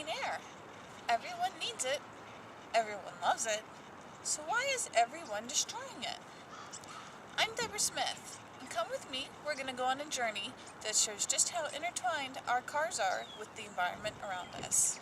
clean air. Everyone needs it. Everyone loves it. So why is everyone destroying it? I'm Deborah Smith, and come with me. We're going to go on a journey that shows just how intertwined our cars are with the environment around us.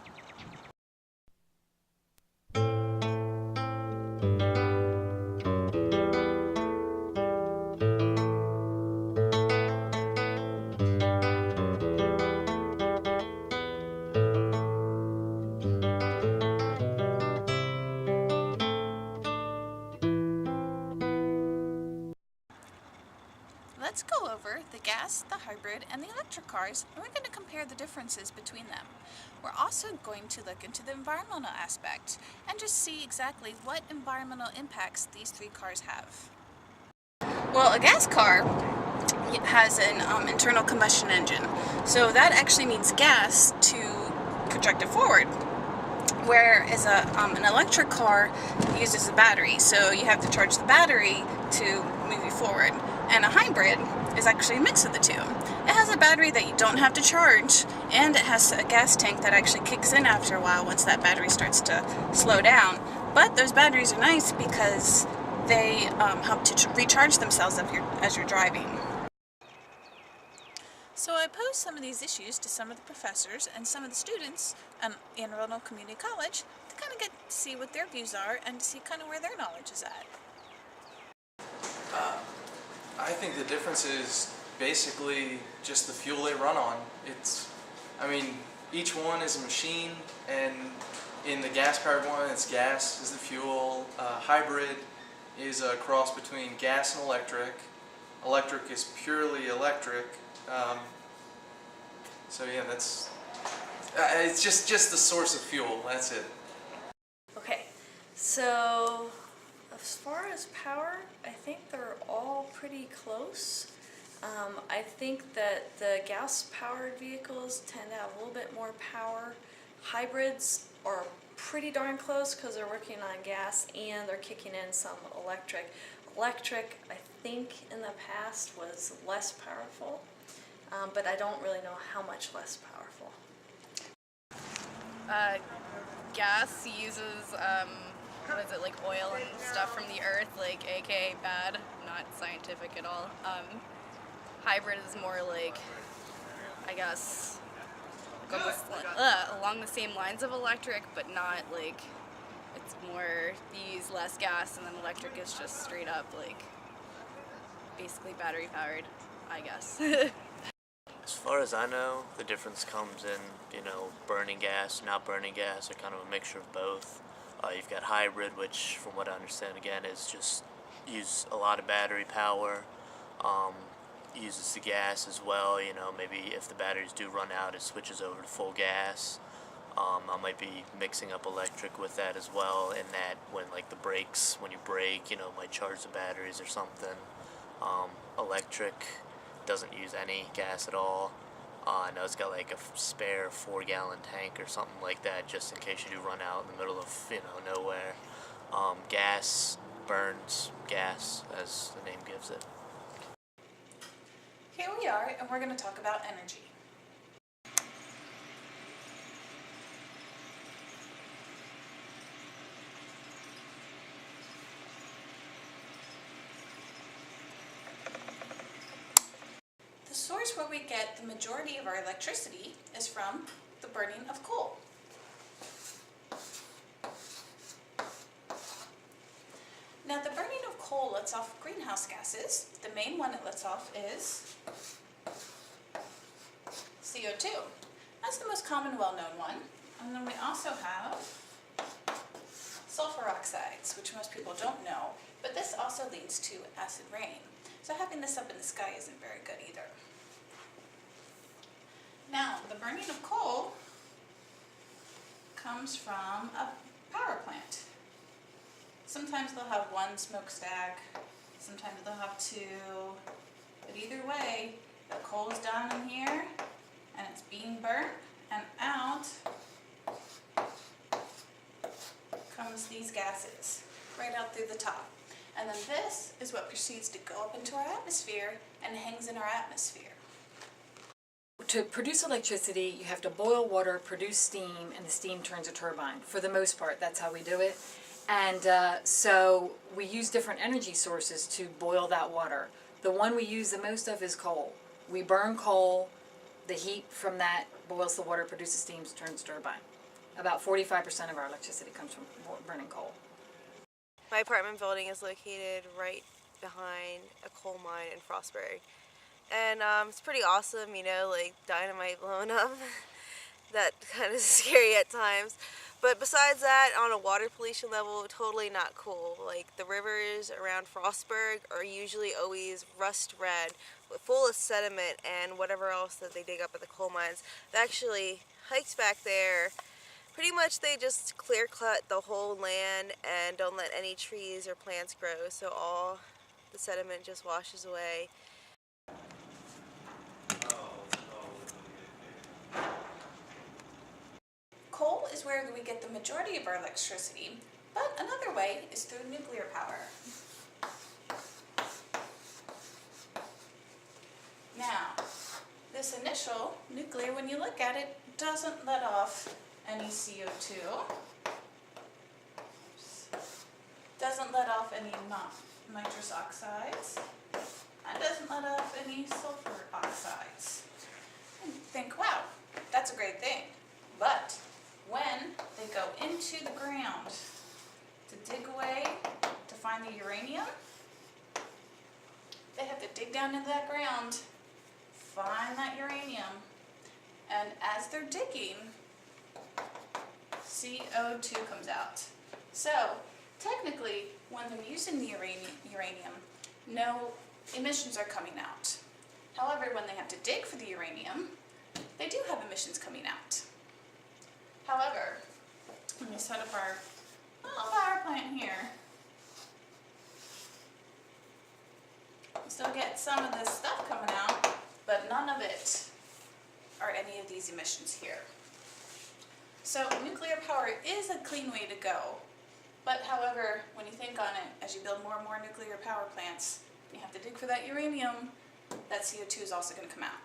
Let's go over the gas, the hybrid, and the electric cars, and we're going to compare the differences between them. We're also going to look into the environmental aspect and just see exactly what environmental impacts these three cars have. Well, a gas car has an internal combustion engine, so that actually needs gas to project it forward. Whereas an electric car uses a battery, so you have to charge the battery to move you forward. And a hybrid is actually a mix of the two. It has a battery that you don't have to charge, and it has a gas tank that actually kicks in after a while once that battery starts to slow down. But those batteries are nice because they help to recharge themselves as you're driving. So I posed some of these issues to some of the professors and some of the students at Anne Arundel Community College to kind of get to see what their views are and to see kind of where their knowledge is at. I think the difference is basically just the fuel they run on. Each one is a machine, and in the gas-powered one, it's gas is the fuel. Hybrid is a cross between gas and electric. Electric is purely electric. So yeah, it's just the source of fuel. That's it. Okay, so as far as power, I think they're all pretty close. I think that the gas-powered vehicles tend to have a little bit more power. Hybrids are pretty darn close because they're working on gas and they're kicking in some electric. Electric, I think in the past was less powerful, but I don't really know how much less powerful. Gas uses like oil and stuff from the earth, like aka bad, not scientific at all. Hybrid is more like, I guess, along the same lines of electric, but not like, it's more, you use less gas, and then electric is just straight up like basically battery powered, I guess. As far as I know, the difference comes in, burning gas, not burning gas, or kind of a mixture of both. You've got hybrid, which from what I understand again is just use a lot of battery power, uses the gas as well. Maybe if the batteries do run out, it switches over to full gas. I might be mixing up electric with that as well, in that when you brake, it might charge the batteries or something. Electric doesn't use any gas at all. I know it's got like a spare 4-gallon tank or something like that, just in case you do run out in the middle of nowhere. Gas burns gas, as the name gives it. Here we are, and we're going to talk about energy. The source where we get the majority of our electricity is from the burning of coal. Now, the burning of coal lets off greenhouse gases. The main one it lets off is CO2. That's the most common, well-known one. And then we also have sulfur oxides, which most people don't know, but this also leads to acid rain. So having this up in the sky isn't very good either. Now, the burning of coal comes from a power plant. Sometimes they'll have one smokestack, sometimes they'll have two, but either way, the coal is down in here, and it's being burnt, and out comes these gases, right out through the top. And then this is what proceeds to go up into our atmosphere and hangs in our atmosphere. to produce electricity, you have to boil water, produce steam, and the steam turns a turbine. For the most part, that's how we do it. And so we use different energy sources to boil that water. The one we use the most of is coal. We burn coal, the heat from that boils the water, produces steam, turns a turbine. About 45% of our electricity comes from burning coal. My apartment building is located right behind a coal mine in Frostbury. And it's pretty awesome, you know, like dynamite blowing up. That kind of scary at times. But besides that, on a water pollution level, totally not cool. Like the rivers around Frostburg are usually always rust red, full of sediment and whatever else that they dig up at the coal mines. They actually hikes back there. Pretty much they just clear cut the whole land and don't let any trees or plants grow, so all the sediment just washes away. Coal is where we get the majority of our electricity, but another way is through nuclear power. Now, this initial nuclear, when you look at it, doesn't let off any CO2, doesn't let off any nitrous oxides, and doesn't let off any sulfur oxides. And think, wow, that's a great thing. But when they go into the ground to dig away to find the uranium, they have to dig down into that ground, find that uranium, and as they're digging, CO2 comes out. So technically, when they're using the uranium, no emissions are coming out. However, when they have to dig for the uranium, they do have emissions coming out. However, when we set up our little power plant here, we still get some of this stuff coming out, but none of it are any of these emissions here. So nuclear power is a clean way to go, but however, when you think on it, as you build more and more nuclear power plants, you have to dig for that uranium, that CO2 is also going to come out.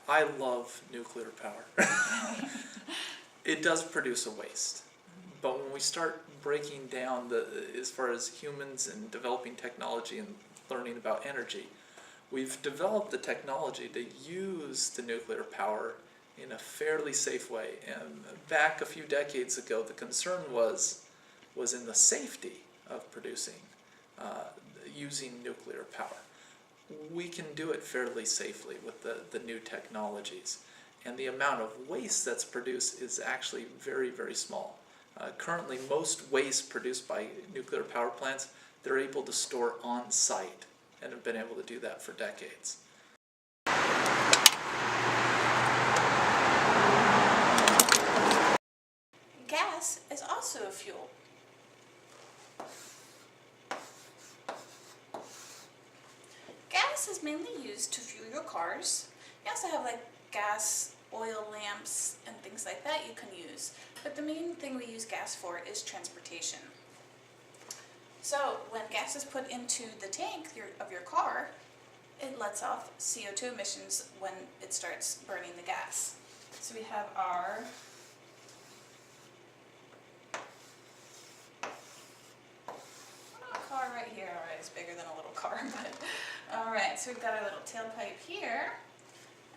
I love nuclear power. It does produce a waste, but when we start breaking down as far as humans and developing technology and learning about energy, we've developed the technology to use the nuclear power in a fairly safe way. And back a few decades ago, the concern was in the safety of producing using nuclear power. We can do it fairly safely with the new technologies, and the amount of waste that's produced is actually very, very small. Currently, most waste produced by nuclear power plants, they're able to store on site and have been able to do that for decades. Gas is also a fuel. Gas is mainly used to fuel your cars. You also have like gas, oil lamps, and things like that you can use. But the main thing we use gas for is transportation. So when gas is put into the tank of your car, it lets off CO2 emissions when it starts burning the gas. So we have our car right here. Alright, it's bigger than a little car, but alright, so we've got our little tailpipe here,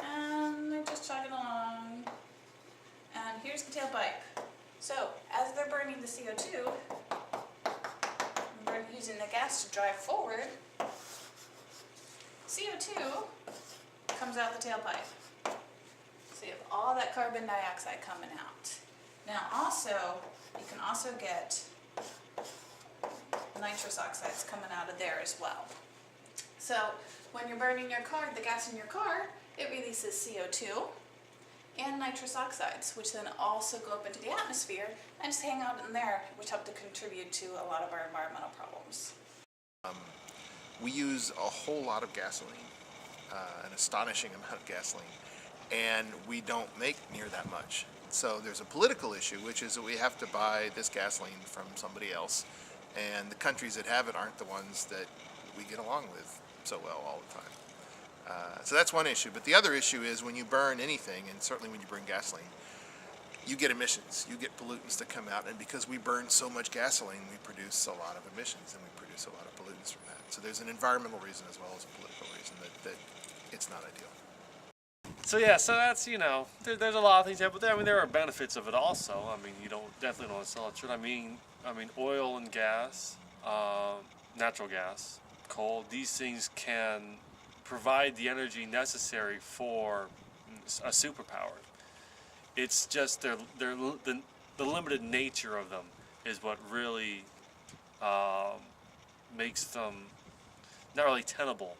and they're just chugging along, and here's the tailpipe. So as they're burning the CO2, we're using the gas to drive forward, CO2 comes out the tailpipe. So you have all that carbon dioxide coming out. Now also, you can also get nitrous oxides coming out of there as well. So when you're burning your car, the gas in your car, it releases CO2 and nitrous oxides, which then also go up into the atmosphere and just hang out in there, which help to contribute to a lot of our environmental problems. We use a whole lot of gasoline, an astonishing amount of gasoline, and we don't make near that much. So there's a political issue, which is that we have to buy this gasoline from somebody else, and the countries that have it aren't the ones that we get along with so well all the time. So that's one issue. But the other issue is when you burn anything, and certainly when you burn gasoline, you get emissions. You get pollutants that come out, and because we burn so much gasoline, we produce a lot of emissions, and we produce a lot of pollutants from that. So there's an environmental reason as well as a political reason that it's not ideal. So yeah, so that's, there's a lot of things there, but there are benefits of it also. I mean, you definitely don't want to sell it short. I mean, oil and gas, natural gas, coal, these things can provide the energy necessary for a superpower. It's just the limited nature of them is what really makes them not really tenable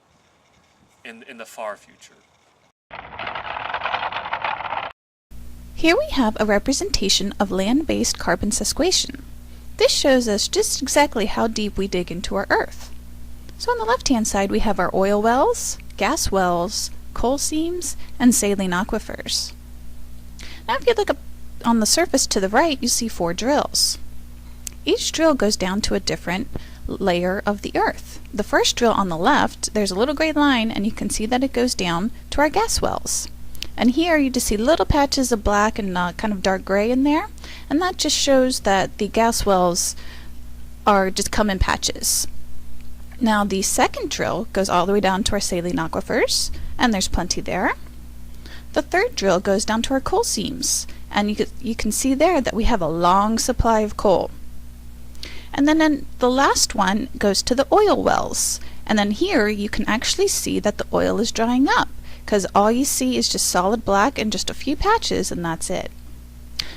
in the far future. Here we have a representation of land-based carbon sequestration. This shows us just exactly how deep we dig into our Earth. So on the left-hand side we have our oil wells, gas wells, coal seams, and saline aquifers. Now if you look up on the surface to the right, you see 4 drills. Each drill goes down to a different layer of the Earth. The first drill on the left, there's a little gray line, and you can see that it goes down to our gas wells. And here you just see little patches of black and kind of dark gray in there, and that just shows that the gas wells are just come in patches. Now the second drill goes all the way down to our saline aquifers, and there's plenty there. The third drill goes down to our coal seams, and you can see there that we have a long supply of coal. And then the last one goes to the oil wells, and then here you can actually see that the oil is drying up, because all you see is just solid black and just a few patches, and that's it.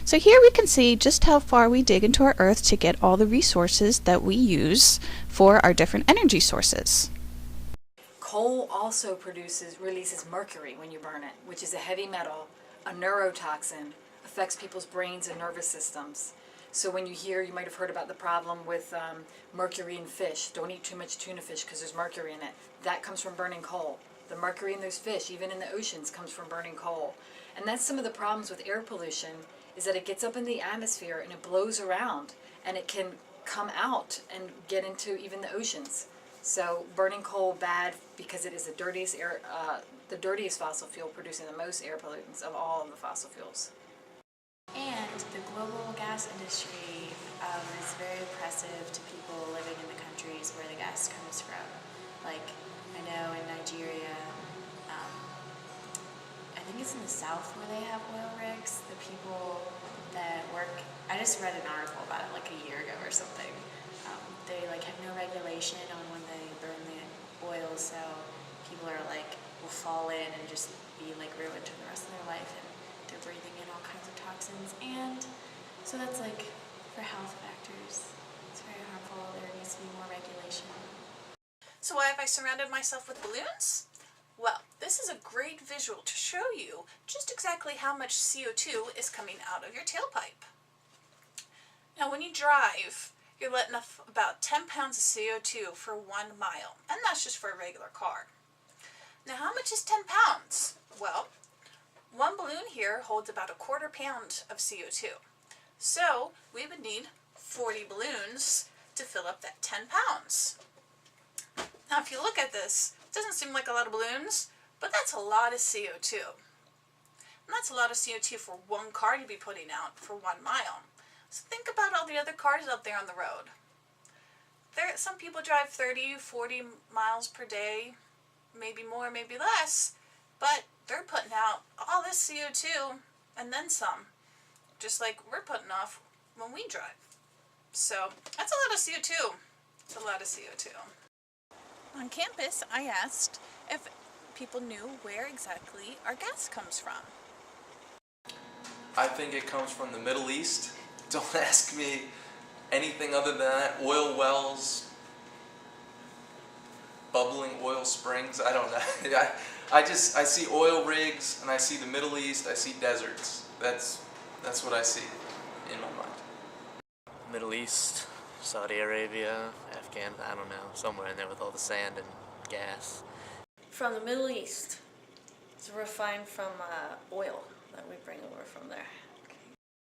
So here we can see just how far we dig into our Earth to get all the resources that we use for our different energy sources. Coal also releases mercury when you burn it, which is a heavy metal, a neurotoxin, affects people's brains and nervous systems. So when you might have heard about the problem with mercury in fish. Don't eat too much tuna fish because there's mercury in it. That comes from burning coal. The mercury in those fish, even in the oceans, comes from burning coal. And that's some of the problems with air pollution, is that it gets up in the atmosphere and it blows around, and it can come out and get into even the oceans. So burning coal bad because it is the dirtiest fossil fuel, producing the most air pollutants of all of the fossil fuels. And the global gas industry is very oppressive to people living in the countries where the gas comes from. Like, I know in Nigeria, I think it's in the south where they have oil rigs. The people that work, I just read an article about it like a year ago or something. They have no regulation on when they burn the oil, so people will fall in and just be ruined for the rest of their life, and they're breathing in all kinds of toxins, and so that's for health factors. It's very harmful. There needs to be more regulation. So why have I surrounded myself with balloons? Well, this is a great visual to show you just exactly how much CO2 is coming out of your tailpipe. Now when you drive, you're letting off about 10 pounds of CO2 for 1 mile, and that's just for a regular car. Now how much is 10 pounds? Well, one balloon here holds about 1/4 pound of CO2. So we would need 40 balloons to fill up that 10 pounds. Now if you look at this, it doesn't seem like a lot of balloons, but that's a lot of CO2. And that's a lot of CO2 for one car to be putting out for 1 mile. So think about all the other cars out there on the road. Some people drive 30, 40 miles per day, maybe more, maybe less, but they're putting out all this CO2 and then some, just like we're putting off when we drive. So that's a lot of CO2. It's a lot of CO2. On campus, I asked if people knew where exactly our gas comes from. I think it comes from the Middle East. Don't ask me anything other than that. Oil wells, bubbling oil springs, I don't know. I see oil rigs, and I see the Middle East, I see deserts. That's what I see in my mind. Middle East, Saudi Arabia, Afghan, I don't know, somewhere in there with all the sand and gas. From the Middle East. It's refined from oil that we bring over from there.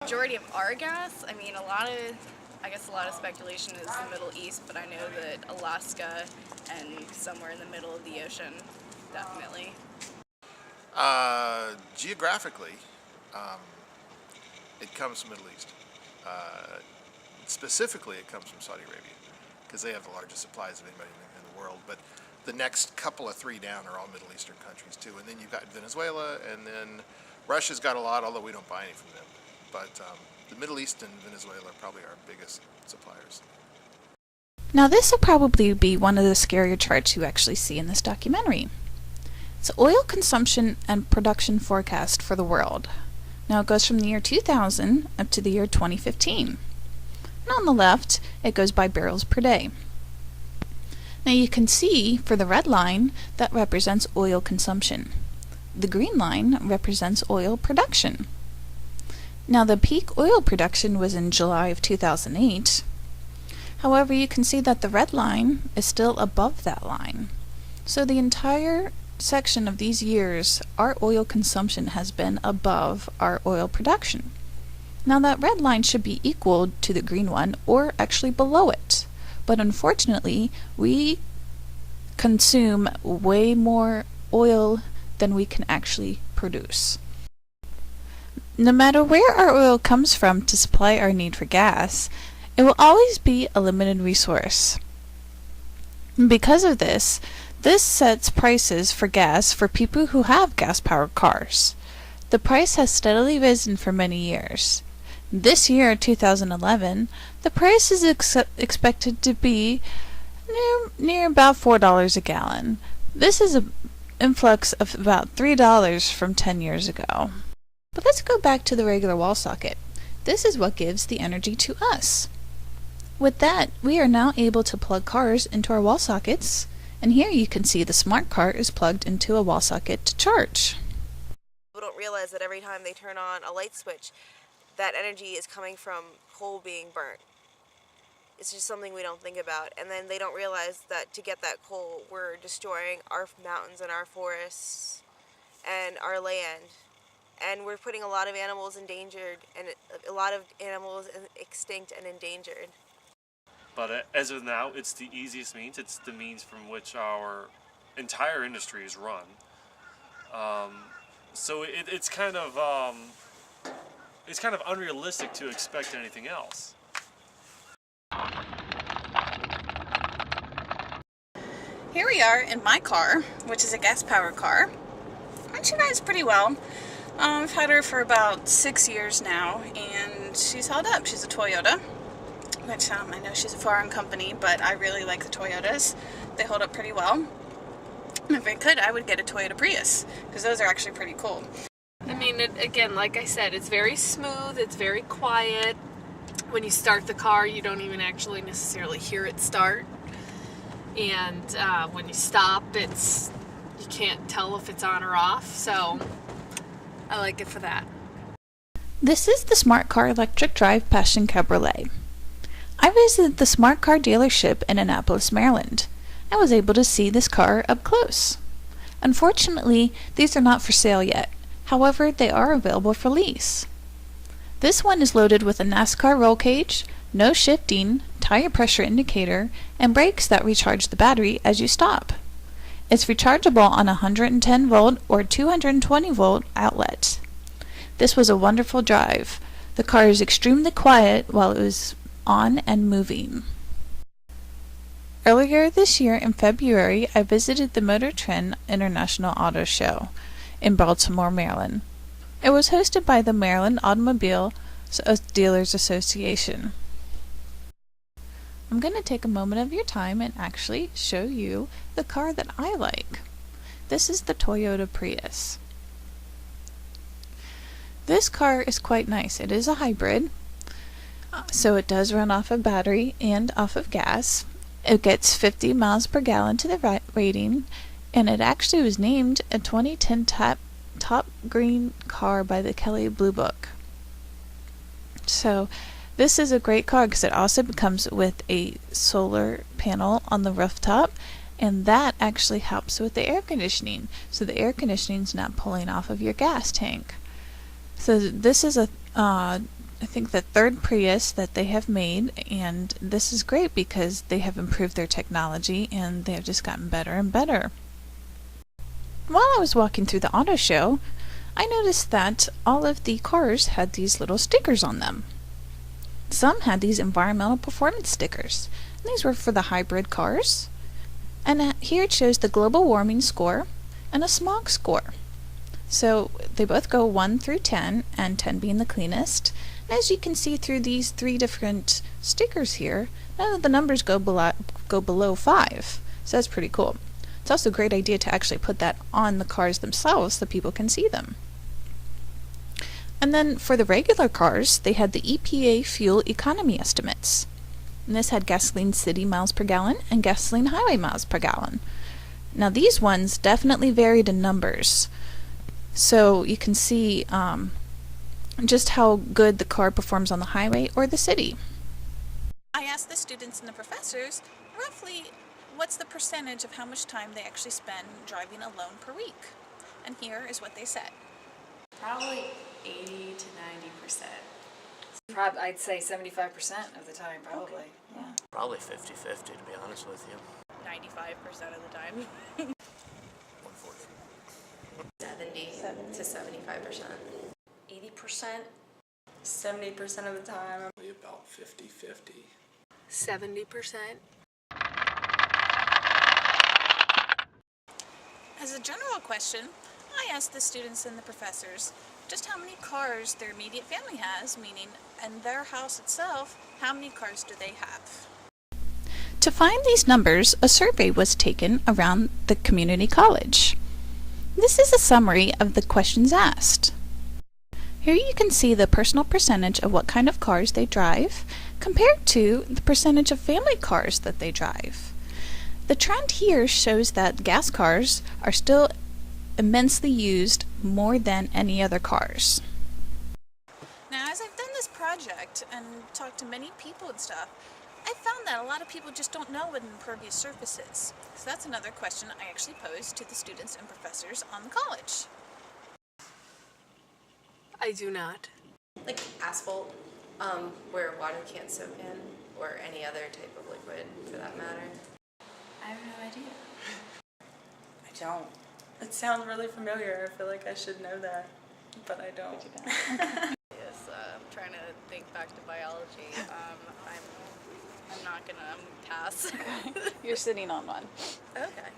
Majority of our gas, I guess a lot of speculation is the Middle East, but I know that Alaska and somewhere in the middle of the ocean definitely. Geographically, it comes from Middle East. Specifically, it comes from Saudi Arabia because they have the largest supplies of anybody in the world. But the next couple of three down are all Middle Eastern countries too. And then you've got Venezuela, and then Russia's got a lot, although we don't buy any from them. But the Middle East and Venezuela are probably our biggest suppliers. Now this will probably be one of the scarier charts you actually see in this documentary. It's oil consumption and production forecast for the world. Now it goes from the year 2000 up to the year 2015. And on the left, it goes by barrels per day. Now you can see for the red line that represents oil consumption. The green line represents oil production. Now the peak oil production was in July of 2008. However, you can see that the red line is still above that line. So the entire section of these years, our oil consumption has been above our oil production. Now that red line should be equal to the green one, or actually below it. But unfortunately, we consume way more oil than we can actually produce. No matter where our oil comes from to supply our need for gas, it will always be a limited resource. Because of this, this sets prices for gas for people who have gas-powered cars. The price has steadily risen for many years. This year, 2011, the price is expected to be near about $4 a gallon. This is an influx of about $3 from 10 years ago. But let's go back to the regular wall socket. This is what gives the energy to us. With that, we are now able to plug cars into our wall sockets, and here you can see the smart car is plugged into a wall socket to charge. People don't realize that every time they turn on a light switch, that energy is coming from coal being burnt. It's just something we don't think about. And then they don't realize that to get that coal, we're destroying our mountains and our forests and our land. And we're putting a lot of animals endangered, and a lot of animals extinct and endangered. But as of now, it's the easiest means. It's the means from which our entire industry is run. So it's kind of unrealistic to expect anything else. Here we are in my car, which is a gas-powered car. And she rides pretty well. I've had her for about 6 years now, and she's held up. She's a Toyota, which I know she's a foreign company, but I really like the Toyotas. They hold up pretty well. And if I could, I would get a Toyota Prius, because those are actually pretty cool. I mean, again, like I said, it's very smooth, it's very quiet. When you start the car, you don't even actually necessarily hear it start. And when you stop, you can't tell if it's on or off, so I like it for that. This is the Smart Car Electric Drive Passion Cabriolet. I visited the Smart Car dealership in Annapolis, Maryland. I was able to see this car up close. Unfortunately, these are not for sale yet. However, they are available for lease. This one is loaded with a NASCAR roll cage, no shifting, tire pressure indicator, and brakes that recharge the battery as you stop. It's rechargeable on a 110 volt or 220 volt outlet. This was a wonderful drive. The car is extremely quiet while it was on and moving. Earlier this year in February, I visited the Motor Trend International Auto Show in Baltimore, Maryland. It was hosted by the Maryland Automobile Dealers Association. I'm going to take a moment of your time and actually show you the car that I like. This is the Toyota Prius. This car is quite nice. It is a hybrid, so it does run off of battery and off of gas. It gets 50 miles per gallon to the rating, and it actually was named a 2010 top green car by the Kelley Blue Book. So this is a great car because it also comes with a solar panel on the rooftop, and that actually helps with the air conditioning, so the air conditioning is not pulling off of your gas tank. So this is I think the third Prius that they have made, and this is great because they have improved their technology and they have just gotten better and better. While I was walking through the auto show, I noticed that all of the cars had these little stickers on them. Some had these environmental performance stickers. And these were for the hybrid cars. And here it shows the global warming score and a smog score. So they both go 1 through 10, and 10 being the cleanest. And as you can see through these 3 different stickers here, none of the numbers go below 5. So that's pretty cool. It's also a great idea to actually put that on the cars themselves so people can see them. And then for the regular cars, they had the EPA fuel economy estimates. And this had gasoline city miles per gallon and gasoline highway miles per gallon. Now these ones definitely varied in numbers. So you can see just how good the car performs on the highway or the city. I asked the students and the professors roughly what's the percentage of how much time they actually spend driving alone per week. And here is what they said. Probably 80 to 90%. I'd say 75% of the time, probably. Okay. Yeah. Probably 50-50, to be honest with you. 95% of the time. 140. 70 to 75%. 80%, 70% of the time. Probably about 50-50. 70%. As a general question, I asked the students and the professors just how many cars their immediate family has, meaning in their house itself, how many cars do they have? To find these numbers, a survey was taken around the community college. This is a summary of the questions asked. Here you can see the personal percentage of what kind of cars they drive compared to the percentage of family cars that they drive. The trend here shows that gas cars are still immensely used more than any other cars. Now, as I've done this project and talked to many people and stuff, I found that a lot of people just don't know what an impervious surface is. So that's another question I actually posed to the students and professors on the college. I do not. Like asphalt, where water can't soak in, or any other type of liquid for that matter. I have no idea. I don't. It sounds really familiar. I feel like I should know that, but I don't. Yes, I'm trying to think back to biology. I'm not gonna pass. You're sitting on one. Okay.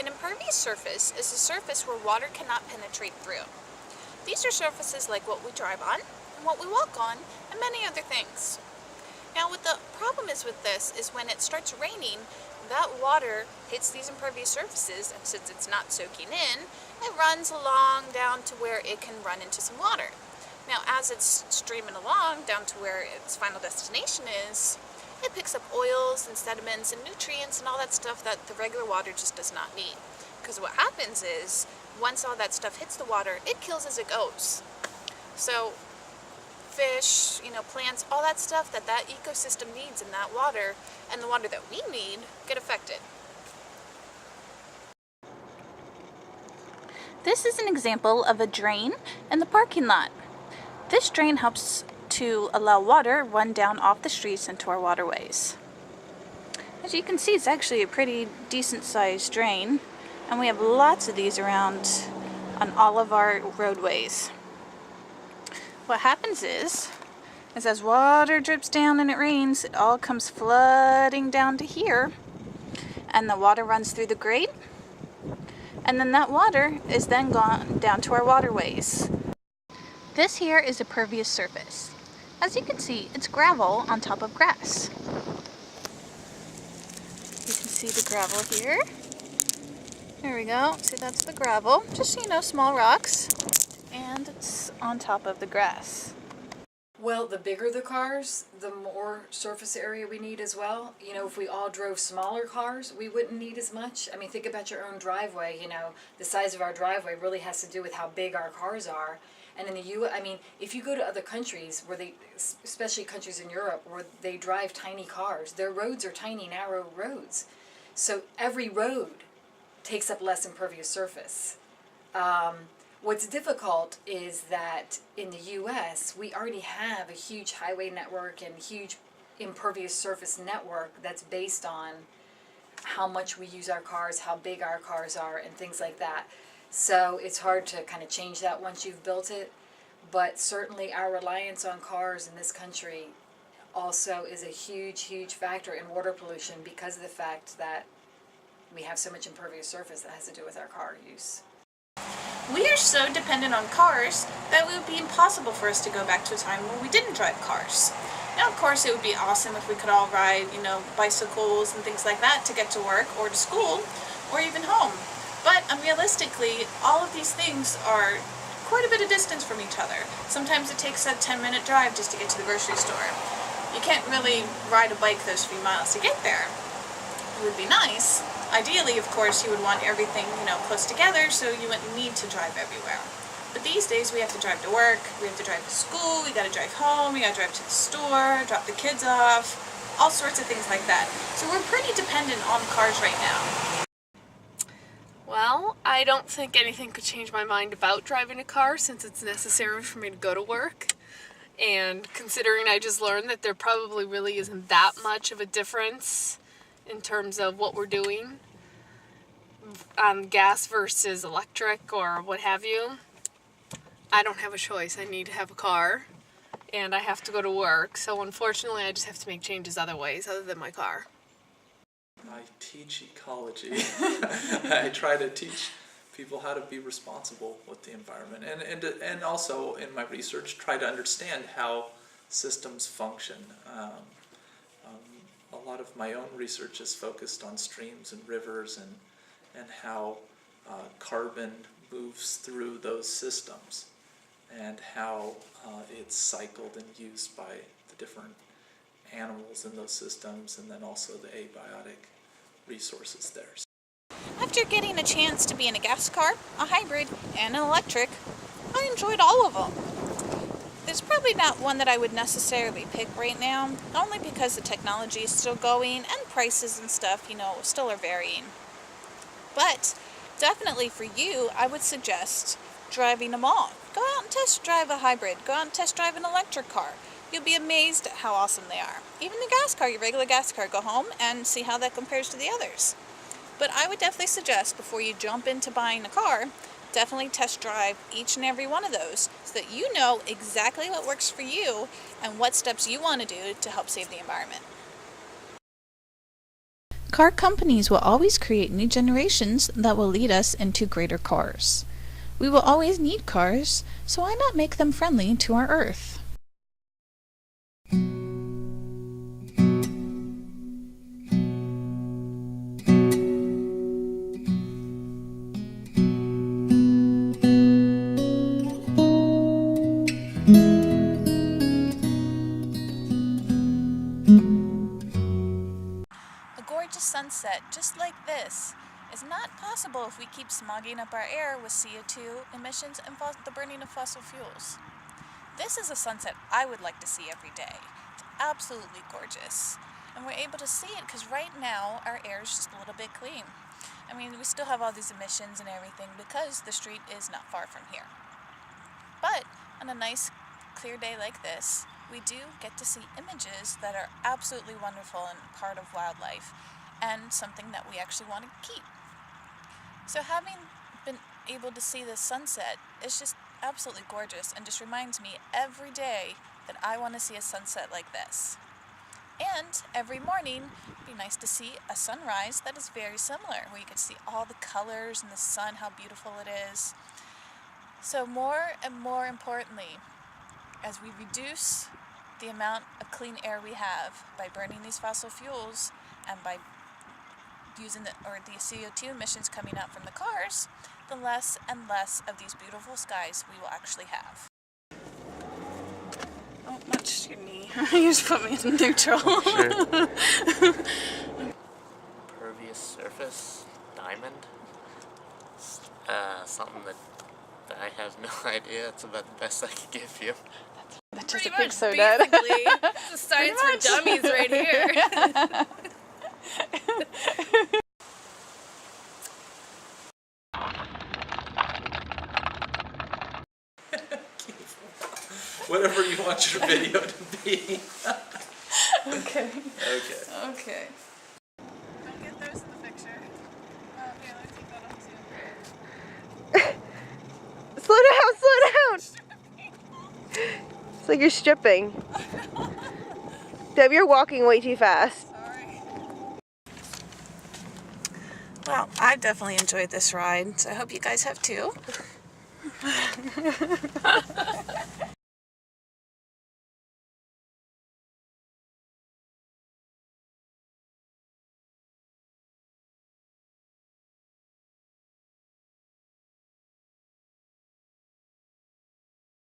An impervious surface is a surface where water cannot penetrate through. These are surfaces like what we drive on, and what we walk on, and many other things. Now what the problem is with this is when it starts raining, that water hits these impervious surfaces, and since it's not soaking in, it runs along down to where it can run into some water. Now as it's streaming along down to where its final destination is, it picks up oils and sediments and nutrients and all that stuff that the regular water just does not need. Because what happens is, once all that stuff hits the water, it kills as it goes. So fish, plants, all that stuff that ecosystem needs in that water and the water that we need get affected. This is an example of a drain in the parking lot. This drain helps to allow water run down off the streets into our waterways. As you can see, it's actually a pretty decent sized drain, and we have lots of these around on all of our roadways. What happens is as water drips down and it rains, it all comes flooding down to here, and the water runs through the grate, and then that water is then gone down to our waterways. This here is a pervious surface. As you can see, it's gravel on top of grass. You can see the gravel here. There we go. See, that's the gravel. Just, small rocks. And it's on top of the grass. Well, the bigger the cars, the more surface area we need as well. If we all drove smaller cars, we wouldn't need as much. I mean, think about your own driveway. The size of our driveway really has to do with how big our cars are. And in the if you go to other countries especially countries in Europe, where they drive tiny cars, their roads are tiny, narrow roads. So every road takes up less impervious surface. What's difficult is that in the U.S., we already have a huge highway network and huge impervious surface network that's based on how much we use our cars, how big our cars are, and things like that. So it's hard to kind of change that once you've built it. But certainly our reliance on cars in this country also is a huge, huge factor in water pollution because of the fact that we have so much impervious surface that has to do with our car use. We are so dependent on cars that it would be impossible for us to go back to a time when we didn't drive cars. Now, of course, it would be awesome if we could all ride, bicycles and things like that to get to work or to school or even home. But realistically, all of these things are quite a bit of distance from each other. Sometimes it takes a 10-minute drive just to get to the grocery store. You can't really ride a bike those few miles to get there. It would be nice. Ideally, of course, you would want everything, close together so you wouldn't need to drive everywhere. But these days we have to drive to work, we have to drive to school, we gotta drive home, we gotta drive to the store, drop the kids off, all sorts of things like that. So we're pretty dependent on cars right now. Well, I don't think anything could change my mind about driving a car since it's necessary for me to go to work. And considering I just learned that there probably really isn't that much of a difference in terms of what we're doing on gas versus electric or what have you, I don't have a choice. I need to have a car and I have to go to work. So unfortunately, I just have to make changes other ways other than my car. I teach ecology. I try to teach people how to be responsible with the environment, and also in my research try to understand how systems function. A lot of my own research is focused on streams and rivers and how carbon moves through those systems and how it's cycled and used by the different animals in those systems, and then also the abiotic resources there. After getting a chance to be in a gas car, a hybrid, and an electric, I enjoyed all of them. There's probably not one that I would necessarily pick right now, only because the technology is still going and prices and stuff, still are varying. But definitely for you, I would suggest driving them all. Go out and test drive a hybrid. Go out and test drive an electric car. You'll be amazed at how awesome they are. Even the gas car, your regular gas car, go home and see how that compares to the others. But I would definitely suggest before you jump into buying a car, definitely test drive each and every one of those so that you know exactly what works for you and what steps you want to do to help save the environment. Car companies will always create new generations that will lead us into greater cars. We will always need cars, so why not make them friendly to our Earth? A gorgeous sunset just like this is not possible if we keep smogging up our air with CO2 emissions and the burning of fossil fuels. This is a sunset I would like to see every day. It's absolutely gorgeous. And we're able to see it because right now our air is just a little bit clean. We still have all these emissions and everything because the street is not far from here. But on a nice clear day like this, we do get to see images that are absolutely wonderful and part of wildlife and something that we actually want to keep. So having been able to see the sunset is just absolutely gorgeous and just reminds me every day that I want to see a sunset like this. And every morning, it'd be nice to see a sunrise that is very similar, where you can see all the colors and the sun, how beautiful it is. So more and more importantly, as we reduce the amount of clean air we have by burning these fossil fuels and by using the CO2 emissions coming out from the cars, the less and less of these beautiful skies we will actually have. Oh, watch your knee. You just put me in neutral. Sure. Impervious surface, diamond. Something that I have no idea. It's about the best I can give you. That Pretty doesn't think much, so, Dad. basically. This is science for dummies right here. Whatever you want your video to be. Okay. Okay. Okay. Don't get those in the Slow down, slow down. It's like you're stripping. Deb, you're walking way too fast. Well, I definitely enjoyed this ride, so I hope you guys have too.